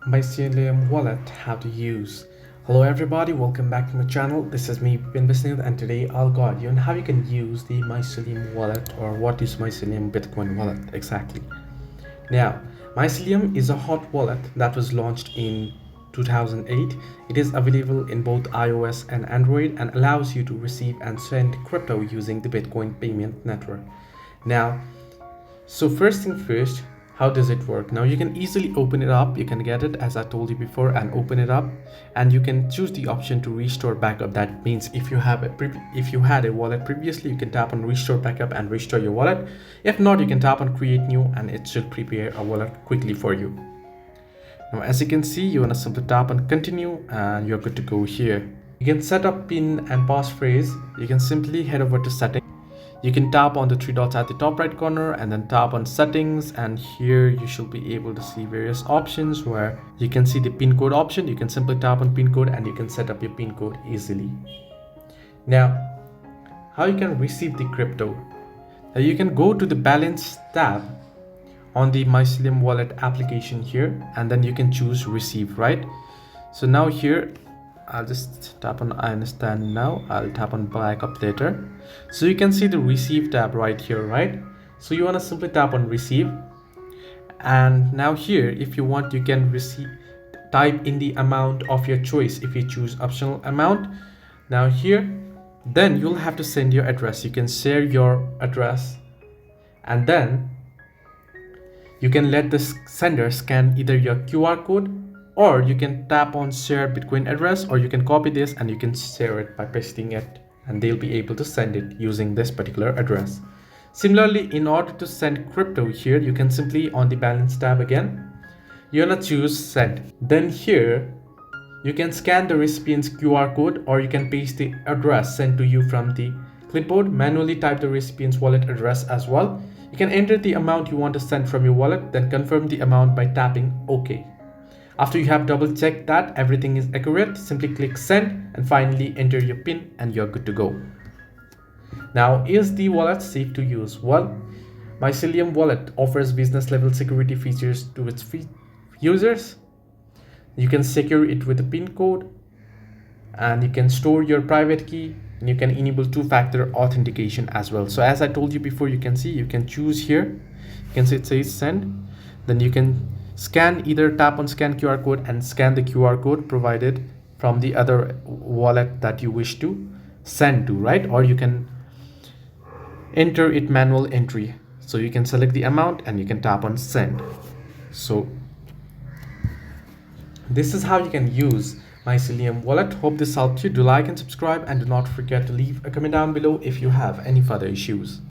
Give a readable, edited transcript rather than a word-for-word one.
Mycelium wallet, how to use. Hello everybody, welcome back to my channel. This is me Ben Bisnil, and today I'll guide you on how you can use the Mycelium wallet, or what is Mycelium Bitcoin wallet exactly. Now, Mycelium is a hot wallet that was launched in 2008. It is available in both iOS and Android and allows you to receive and send crypto using the Bitcoin payment network. Now, so first thing first, how does it work? Now you can easily open it up. You can get it as I told you before and open it up, and you can choose the option to restore backup. That means if you had a wallet previously, you can tap on restore backup and restore your wallet. If not, you can tap on create new and it should prepare a wallet quickly for you. Now as you can see, you want to simply tap on continue and you're good to go here. You can set up pin and passphrase. You can simply head over to settings. You can tap on the three dots at the top right corner and then tap on settings, and here you should be able to see various options where you can see the pin code option. You can simply tap on pin code and you can set up your pin code easily. Now, how you can receive the crypto? Now you can go to the balance tab on the Mycelium wallet application here, and then you can choose receive, right? So now here I'll just tap on I understand now. I'll tap on backup later. So you can see the receive tab right here, right? So you want to simply tap on receive, and now here if you want you can type in the amount of your choice if you choose optional amount. Now here then you'll have to send your address. You can share your address, and then you can let the sender scan either your QR code, or you can tap on share Bitcoin address, or you can copy this and you can share it by pasting it, and they'll be able to send it using this particular address. Similarly, in order to send crypto here, you can simply on the balance tab again, you're gonna choose send. Then here you can scan the recipient's QR code, or you can paste the address sent to you from the clipboard. Manually type the recipient's wallet address as well. You can enter the amount you want to send from your wallet, then confirm the amount by tapping OK. After you have double checked that everything is accurate, simply click send and finally enter your PIN and you're good to go. Now, is the wallet safe to use? Well, Mycelium wallet offers business level security features to its users. You can secure it with a PIN code, and you can store your private key, and you can enable two-factor authentication as well. So as I told you before, you can see you can choose here. You can see it says send, then you can either tap on scan QR code and scan the QR code provided from the other wallet that you wish to send to, right? Or you can enter it manual entry. So you can select the amount and you can tap on send. So this is how you can use Mycelium wallet. Hope this helped you. Do like and subscribe, and do not forget to leave a comment down below if you have any further issues.